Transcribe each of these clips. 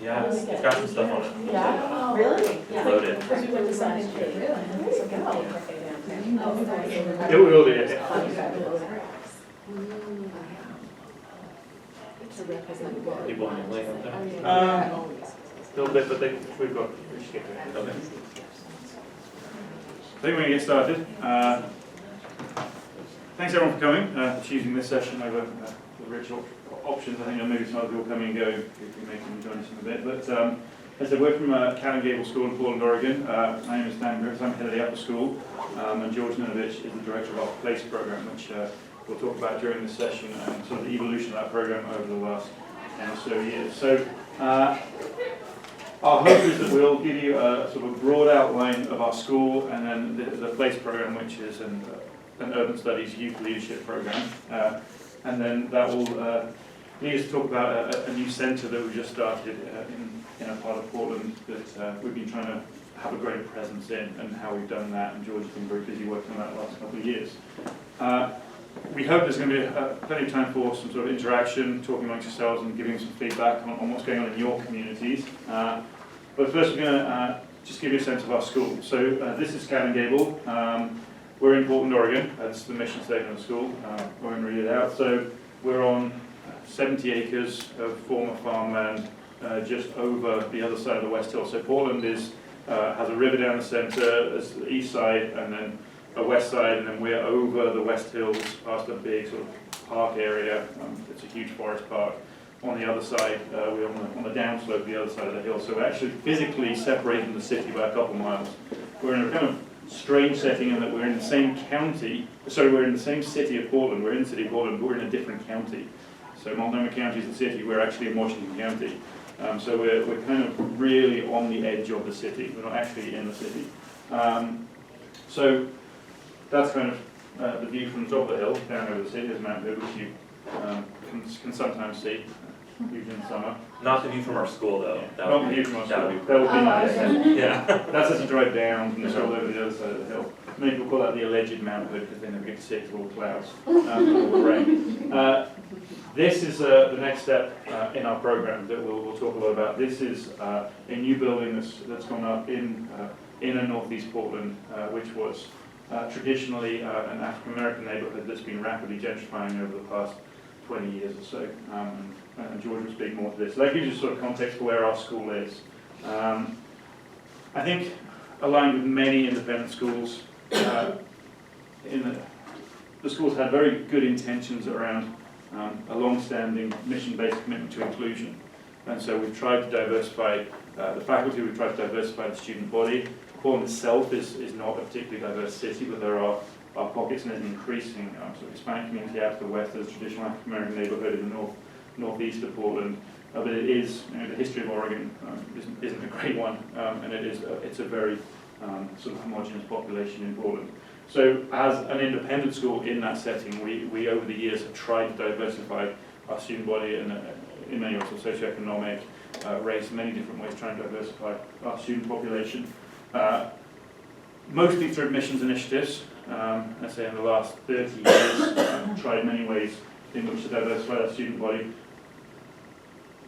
Yeah, it's got some stuff on it. Yeah, really? It's loaded. Because we went to Sunday Street. Really? Yeah, we will do it. People on the link up there. A little bit, but we should get to it. Okay. I think we're going to get started. Thanks everyone for coming, choosing this session over the ritual options. I think there may be some other people coming and going if you may come and join us in a bit. But as I said, we're from Cal and Gable School in Portland, Oregon. My name is Dan Griffiths, I'm head of the upper school, and George Ninovich is the director of our PLACE program, which we'll talk about during this session and sort of the evolution of that program over the last 10 or so years. So our hope is that we'll give you a sort of broad outline of our school and then the PLACE program, which is an urban studies youth leadership program. And then that will lead us to talk about a new centre that we just started in a part of Portland that we've been trying to have a greater presence in and how we've done that. And George has been very busy working on that the last couple of years. We hope there's going to be plenty of time for some sort of interaction, talking amongst yourselves and giving some feedback on what's going on in your communities. But first we're going to just give you a sense of our school. So this is Cal and Gable. We're in Portland, Oregon. This is the mission statement of the school. I won't read it out. So we're on 70 acres of former farmland just over the other side of the West Hill. So Portland has a river down the centre, there's the east side, and then a west side, and then we're over the West Hills past a big sort of park area. It's a huge forest park. On the other side, we're on the downslope, the other side of the hill. So we're actually physically separated from the city by a couple miles. We're in a kind of strange setting in that we're in the same county, we're in the same city of Portland, we're in the city of Portland, but we're in a different county. So Multnomah County is the city, we're actually in Washington County. So we're kind of really on the edge of the city, we're not actually in the city. So that's kind of the view from the top of the hill, down over the city. There's Mount Hood, which you can sometimes see, usually in the summer. Not the view from our school though. Not the view from our school, That that would be nice. Yeah. That's as you drive down from the school over the other side of the hill. Many people call that the alleged Mount Hood because they never get to see it because of all the clouds and all the rain. This is the next step in our program that we'll talk a lot about. This is a new building that's gone up in inner northeast Portland, which was traditionally an African American neighborhood that's been rapidly gentrifying over the past 20 years or so. And George will speak more to this. So that gives you sort of context for where our school is. I think, aligned with many independent schools, the school's had very good intentions around a long-standing mission-based commitment to inclusion. And so we've tried to diversify the faculty, we've tried to diversify the student body. Portland itself is not a particularly diverse city, but there are pockets and there's an increasing sort of Hispanic community out to the west. There's a traditional African-American neighborhood in the northeast of Portland. But it is, the history of Oregon isn't a great one, and it's a very sort of homogeneous population in Portland. So as an independent school in that setting, we over the years have tried to diversify our student body in many ways, socioeconomic, race, many different ways, trying to diversify our student population. Mostly through admissions initiatives. Let's say in the last 30 years, tried many ways in which to diversify that student body.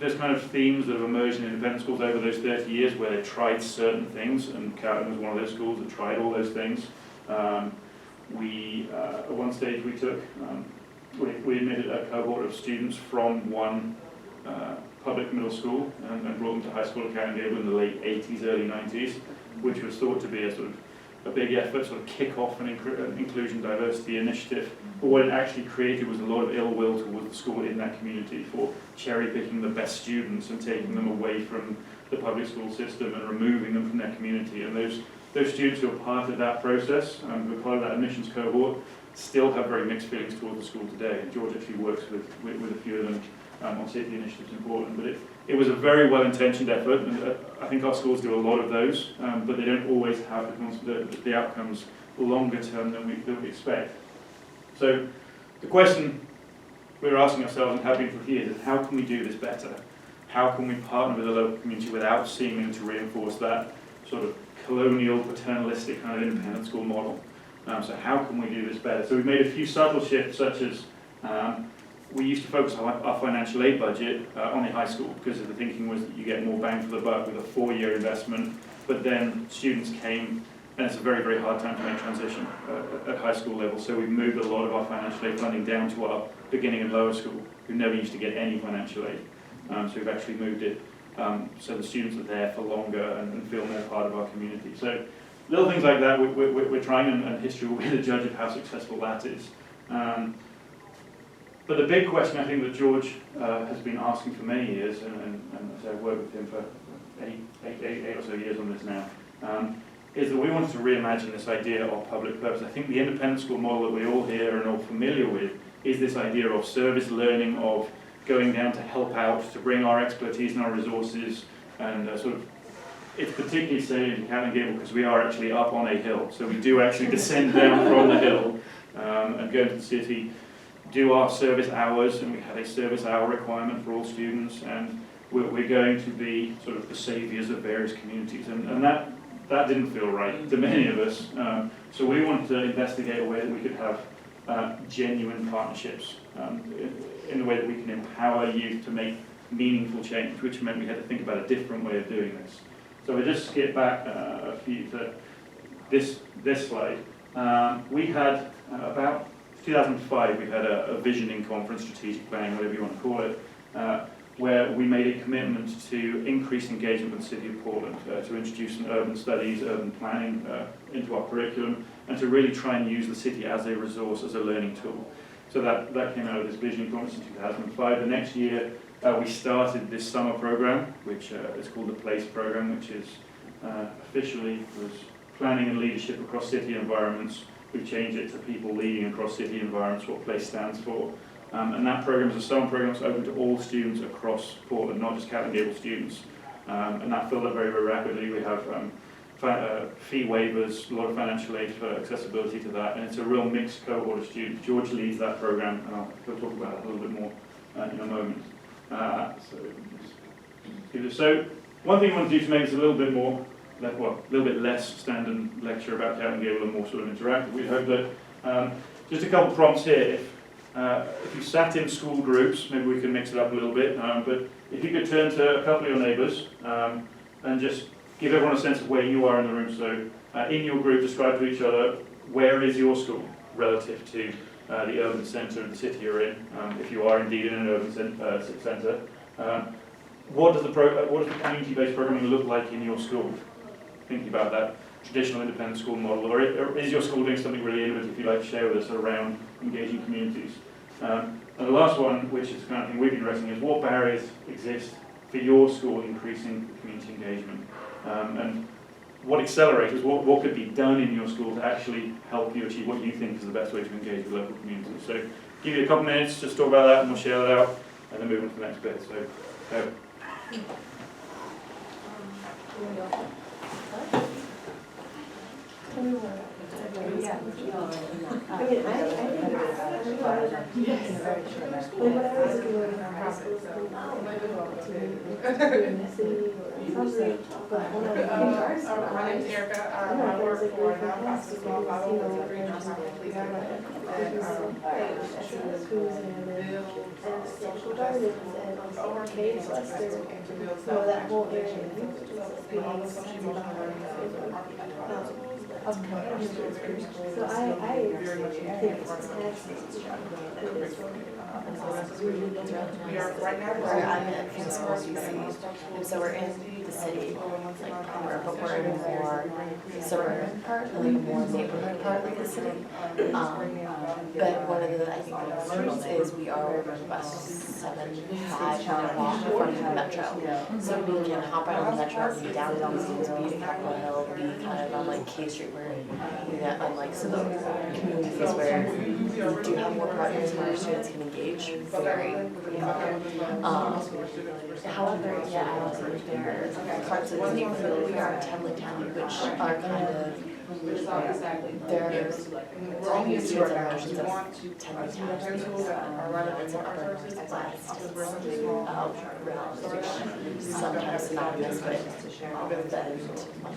There's kind of themes that have emerged in independent schools over those 30 years where they tried certain things, and Carleton was one of those schools that tried all those things. At one stage we admitted a cohort of students from one public middle school and brought them to high school at Cal and Gable in the late 80s, early 90s, which was thought to be a sort of a big effort, sort of kick off an inclusion diversity initiative. But what it actually created was a lot of ill will towards the school in that community for cherry picking the best students and taking them away from the public school system and removing them from their community. And those students who are part of that process, who are part of that admissions cohort, still have very mixed feelings towards the school today. And George actually works with a few of them on safety initiatives in Portland. But it was a very well-intentioned effort, and I think our schools do a lot of those, but they don't always have the outcomes longer term than we expect. So the question we're asking ourselves and have been for years is, how can we do this better? How can we partner with the local community without seeming to reinforce that sort of colonial, paternalistic kind of independent school model? So how can we do this better? So we've made a few subtle shifts, such as we used to focus our financial aid budget on the high school, because the thinking was that you get more bang for the buck with a 4-year investment, but then students came, and it's a very, very hard time to make transition at high school level, so we've moved a lot of our financial aid funding down to our beginning and lower school, who never used to get any financial aid. So we've actually moved it so the students are there for longer and feel more part of our community. So little things like that we're trying, and history will be the judge of how successful that is. But the big question I think that George has been asking for many years, and so I've worked with him for eight or so years on this now, is that we wanted to reimagine this idea of public purpose. I think the independent school model that we all here and all familiar with is this idea of service learning, of going down to help out, to bring our expertise and our resources, and sort of, it's particularly salient in Cannon Gable because we are actually up on a hill, so we do actually descend down from the hill and go into the city, do our service hours, and we have a service hour requirement for all students, and we're going to be sort of the saviours of various communities, and that didn't feel right to many of us. So we wanted to investigate a way that we could have genuine partnerships in a way that we can empower youth to make meaningful change, which meant we had to think about a different way of doing this. So we just skip back a few to this slide. We had about 2005, we had a visioning conference, strategic planning, whatever you want to call it, where we made a commitment to increase engagement with the City of Portland, to introduce some urban studies, urban planning into our curriculum, and to really try and use the city as a resource, as a learning tool. So that came out of this visioning conference in 2005. The next year, we started this summer program, which is called the PLACE program, which is officially was planning and leadership across city environments. We've changed it to people leading across city environments, what PLACE stands for. And that program is a summer program that's open to all students across Portland, not just Cannon Gable students. And that filled up very, very rapidly. We have fee waivers, a lot of financial aid for accessibility to that, and it's a real mixed cohort of students. George leads that program, and he'll talk about it a little bit more in a moment. So one thing I want to do to make this a little bit more, well, a little bit less standard lecture about Cannon Gable and more sort of interactive. We hope that just a couple of prompts here. If you sat in school groups, maybe we can mix it up a little bit, but if you could turn to a couple of your neighbours and just give everyone a sense of where you are in the room. So in your group, describe to each other, where is your school relative to the urban centre of the city you're in, if you are indeed in an urban centre. What does the community-based programming look like in your school? Thinking about that traditional independent school model, or is your school doing something really innovative you'd like to share with us around engaging communities? And the last one, which is the kind of thing we've been addressing, is what barriers exist for your school increasing community engagement? And what accelerators, what could be done in your school to actually help you achieve what you think is the best way to engage with local communities? So give you a couple minutes, just talk about that, and we'll share that out, and then move on to the next bit. So, My name's Erica. I work for a nonprofit small 501c3 nonprofit build social justice over kids and to build self-actualization. Social emotional learning So I very much think it's fantastic. we are right now. I'm in school UC, so we're in the city, like proper, but we're in a more suburban part, like more neighborhood part of the city. But one of the, I think, benefits is we are about 7-5 walk from the metro. So we can hop right on the metro, be downtown, be at Capitol Hill, be kind of on like K Street, where we get on like some communities where we do have more partners where our students can engage very however, yeah, I don't think there are parts of the neighborhood we are in Temley Town, which are kind of there's all students and emotions of Temley Town, relevance of upper west, which sometimes synonymous with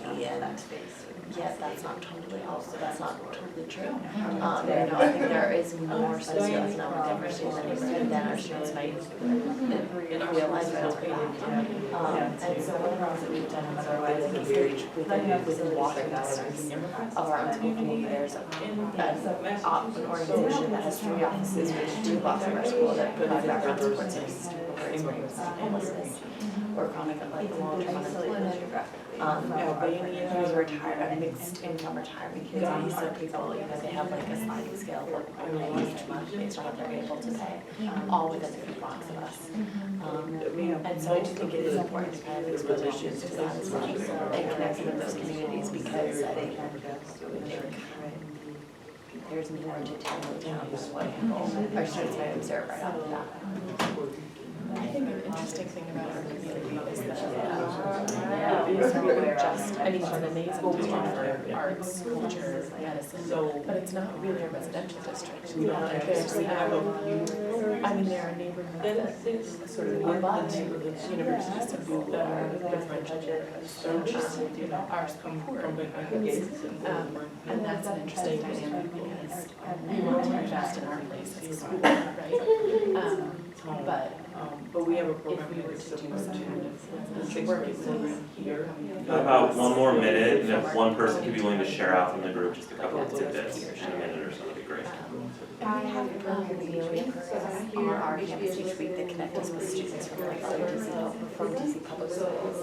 and yet that's not totally that's not totally true. I think there is more socioeconomic diversity in the neighborhood than our students might realize right away. And so one of the things that we've done is within walking distance of our own school community, there's an organization that has 3 offices within 2 blocks of our school that provide background support services to people who are experiencing homelessness or chronic long-term unemployment. These retired, mixed income retirement kids, and these are people, they have like a sliding scale of each month based on what they're able to pay, all within a few blocks of us. And so I do think it is important to kind of expose our students to that as well and connect them with those communities, because I think there's more to town than what our students might observe right off the bat. I think an interesting thing about our community is that it is really just, I mean, it's an amazing district for arts, culture, medicine, but it's not really a residential district. We have there are neighborhoods that sort of abut the universities to move that are residential. So interesting, our school and that's an interesting dynamic because we want to invest in our place as a school, right? But we have a program. If we were to do some kind of work here. How about one more minute, and if one person could be willing to share out from the group just a couple of tidbits, in a minute or so, that'd be great. I have a program on our campus each week that connect us with students from DC public schools.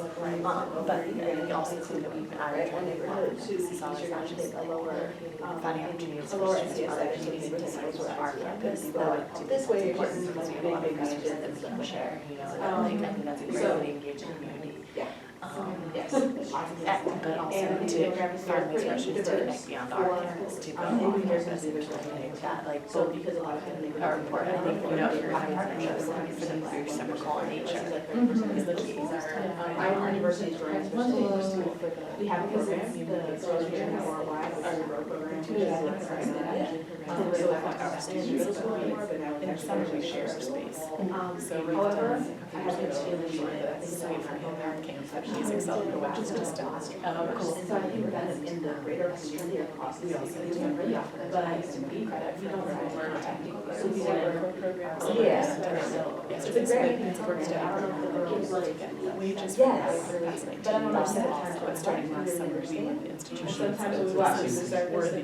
But we also think that we've added to our neighborhood. This is always not just like finding opportunities for students from other communities to our campus. This way it's important because we have a lot of resources that we can share. I think that's a great way to engage the community. But also to find ways for our students to connect beyond our campus to build off campus and to think that, like, so because a lot of them are important. I think, if you're having partnerships for them through reciprocal in nature is the key. Our university's grants are still, we have a program, the Association of Worldwide, our road program, which is our students, in some way we share our space. So however, I have to the site for him on campus, he's accelerated, which is just cool. So I think that is in the greater community across the city. But I used to be credit, we don't have more technical. So we have programs. It's a great, it's works down. We just fascinating. But I'm not so it's starting last summer, we went to institutions. Sometimes we watch you start worthy.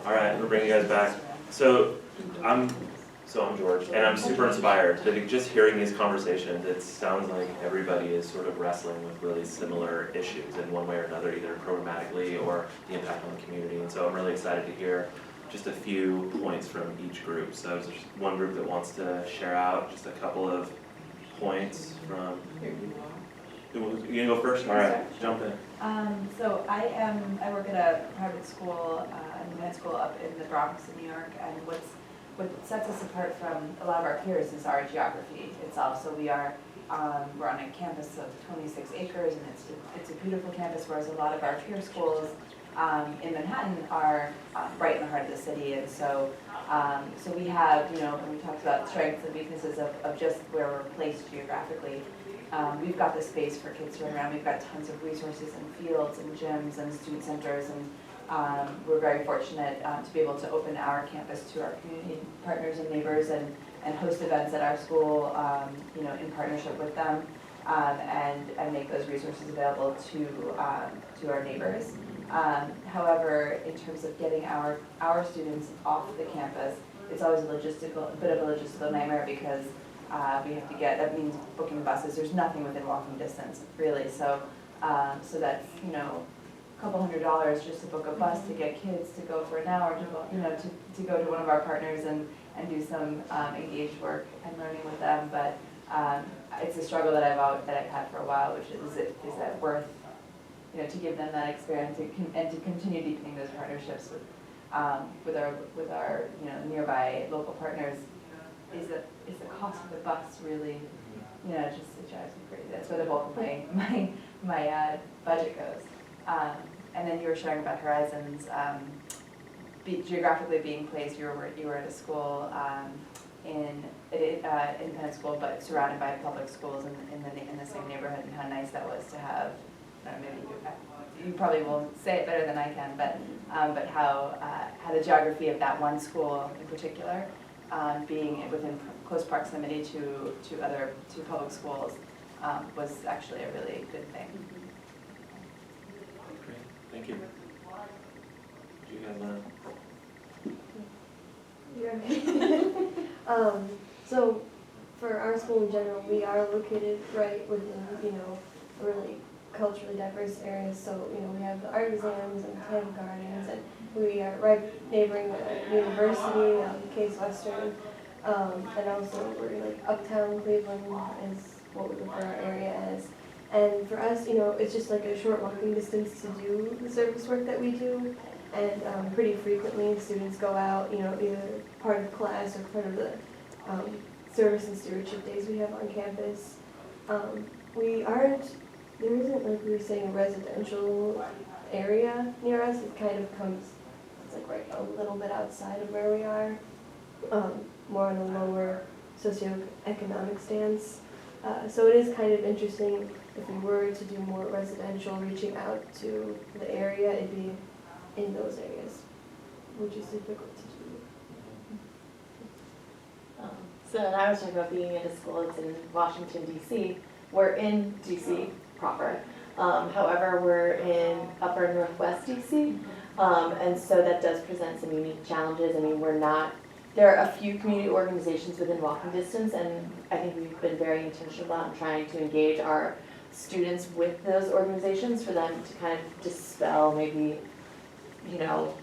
All right, we'll bring you guys back. So I'm George, and I'm super inspired. That just hearing these conversations, it sounds like everybody is sort of wrestling with really similar issues in one way or another, either programmatically or the impact on the community. And so I'm really excited to hear just a few points from each group. So there's one group that wants to share out just a couple of points from. You gonna go first? All right, jump in. So I work at a private school, independent school up in the Bronx in New York, and what sets us apart from a lot of our peers is our geography itself. So we're on a campus of 26 acres, and it's a beautiful campus, whereas a lot of our peer schools in Manhattan are right in the heart of the city. And so we have, when we talked about strengths and weaknesses of just where we're placed geographically, we've got the space for kids to run around. We've got tons of resources and fields and gyms and student centers, and we're very fortunate to be able to open our campus to our community partners and neighbors and host events at our school, in partnership with them, and make those resources available to our neighbors. However, in terms of getting our students off the campus, it's always a bit of a logistical nightmare because we have to that means booking buses. There's nothing within walking distance, really. So that's, a couple $100 just to book a bus to get kids to go for an hour to go to one of our partners and do some engaged work and learning with them. But it's a struggle that I've had for a while, which is that worth, to give them that experience and to continue deepening those partnerships with our nearby local partners. Is the cost of the bus really, it drives me crazy. That's where the bulk of my budget goes. And then you were sharing about Horizons, geographically being placed. You were at a school in independent school, but surrounded by public schools in the same neighborhood, and how nice that was to have. Maybe you probably will say it better than I can, but how the geography of that one school in particular, being within close proximity to public schools, was actually a really good thing. Great, thank you. Do you guys want Yeah. So for our school in general, we are located right within, a really culturally diverse area. So, we have the artisans and botanical gardens, and we are right neighboring the university, Case Western, and also we're like uptown Cleveland is what we refer our area as. And for us, it's just like a short walking distance to do the service work that we do. And pretty frequently, students go out, either part of class or part of the service and stewardship days we have on campus. There isn't, like we were saying, a residential area near us. It kind of it's like right a little bit outside of where we are, more on a lower socioeconomic stance. So it is kind of interesting if we were to do more residential, reaching out to the area, it'd be in those areas, which is difficult to do. So and I was talking about being at a school that's in Washington, D.C. We're in D.C. proper. However, we're in upper Northwest D.C. And so that does present some unique challenges. I mean, there are a few community organizations within walking distance, and I think we've been very intentional about trying to engage our students with those organizations for them to kind of dispel maybe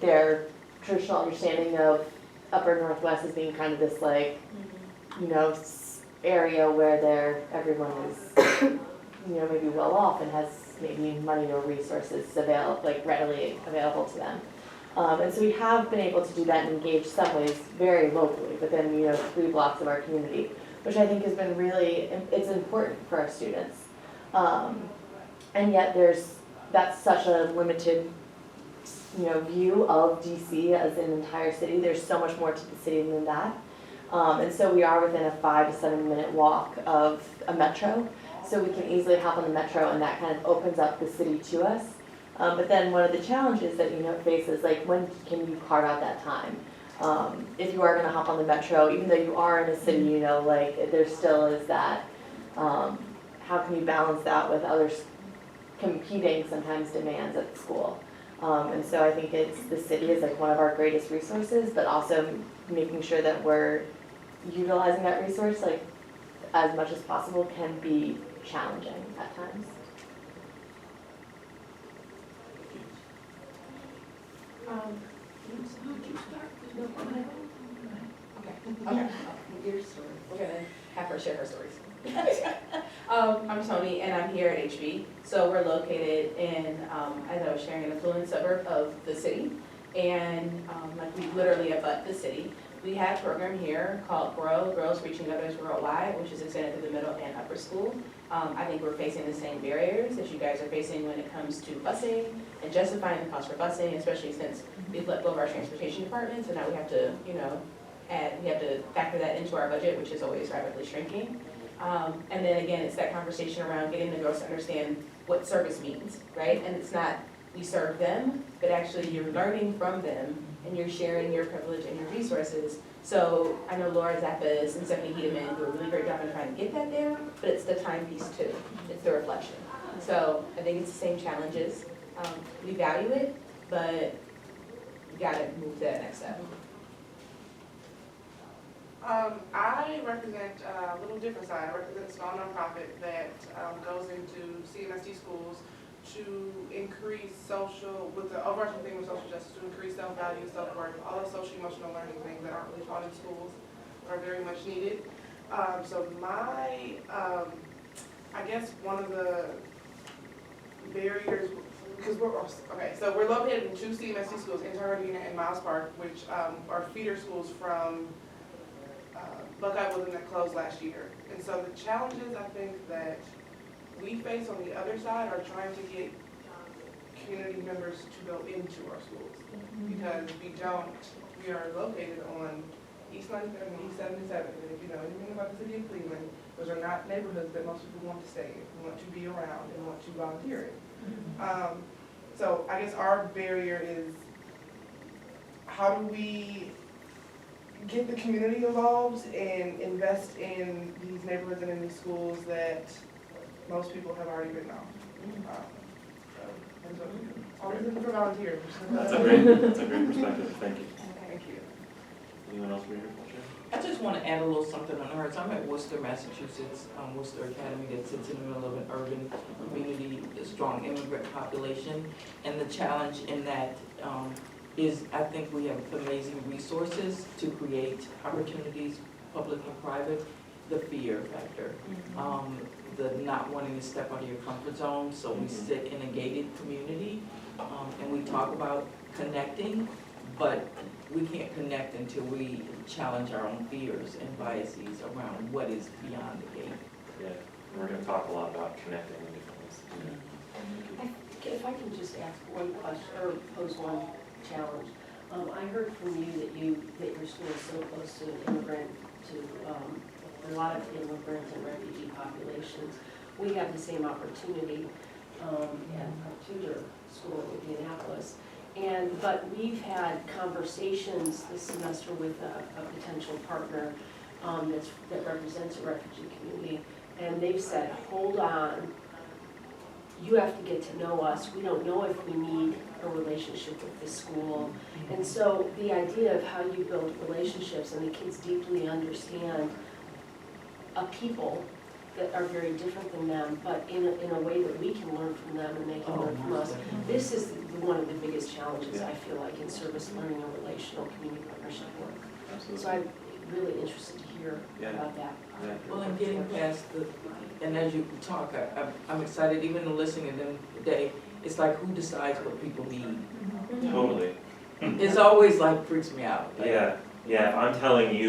their traditional understanding of upper Northwest as being kind of this area where everyone is, maybe well off and has maybe money or resources readily available to them. And so we have been able to do that and engage some ways very locally within, 3 blocks of our community, which I think has been it's important for our students. And yet that's such a limited view of DC as an entire city. There's so much more to the city than that. And so we are within a 5 to 7 minute walk of a metro. So we can easily hop on the metro, and that kind of opens up the city to us. But then one of the challenges that face is when can you carve out that time? If you are going to hop on the metro, even though you are in a city, there still is that, how can you balance that with other competing sometimes demands at the school? And so I think the city is one of our greatest resources, but also making sure that we're utilizing that resource as much as possible can be challenging at times. Okay. Your story. We're gonna have her share her stories. I'm Tony, and I'm here at HB. So we're located in, as I was sharing, an affluent suburb of the city, and we literally abut the city. We have a program here called GROW, Girls Reaching Others Worldwide, which is extended to the middle and upper school. I think we're facing the same barriers that you guys are facing when it comes to busing and justifying the cost for busing, especially since we've let go of our transportation department, so now we have to, we have to factor that into our budget, which is always rapidly shrinking. And then again, it's that conversation around getting the girls to understand what service means, right? And it's not we serve them, but actually you're learning from them and you're sharing your privilege and your resources. So I know Laura Zappas and Stephanie Hedeman do a really great job in trying to get that down, but it's the time piece too. It's the reflection. So I think it's the same challenges. We value it, but you gotta move to that next step. I represent a little different side. I represent a small nonprofit that goes into CMSD schools to increase with the overarching thing with social justice, to increase self-value, self-worth, all those social emotional learning things that aren't really taught in schools are very much needed. So I guess one of the barriers, because we're located in 2 CMSD schools, Interardina and Miles Park, which are feeder schools from Buckeye Woodland that closed last year. And so the challenges I think that we face on the other side are trying to get community members to go into our schools, because we are located on East 93rd and East 77, and if you know anything about the city of Cleveland, those are not neighborhoods that most people want to stay in, want to be around, and want to volunteer in. So I guess our barrier is, how do we get the community involved and invest in these neighborhoods and in these schools that most people have already written off? So that's what we do. Always looking for volunteers. That's a great perspective, thank you. Thank you. Anyone else for your question? I just want to add a little something on hers. I'm at Worcester, Massachusetts, Worcester Academy that sits in the middle of an urban community, a strong immigrant population. And the challenge in that is I think we have amazing resources to create opportunities, public and private. The fear factor, the not wanting to step out of your comfort zone. So we sit in a gated community and we talk about connecting, but we can't connect until we challenge our own fears and biases around what is beyond the gate. Yeah, we're gonna talk a lot about connecting in different ways. If I can just ask one question, or pose one challenge. I heard from you that your school is so close to an immigrant, to a lot of immigrant and refugee populations. We have the same opportunity at our Tudor school in Indianapolis. But we've had conversations this semester with a potential partner that represents a refugee community. And they've said, hold on, you have to get to know us. We don't know if we need a relationship with this school. And so the idea of how you build relationships and the kids deeply understand a people that are very different than them, but in a way that we can learn from them and they can learn from us. This is one of the biggest challenges, I feel like, in service learning and relational community partnership work. Absolutely. So I'm really interested to hear about that. Yeah. Well, and getting past the, and as you talk, I'm excited, even in listening to them today, it's like who decides what people need? Totally. It's always like freaks me out. Like, Yeah, if I'm telling you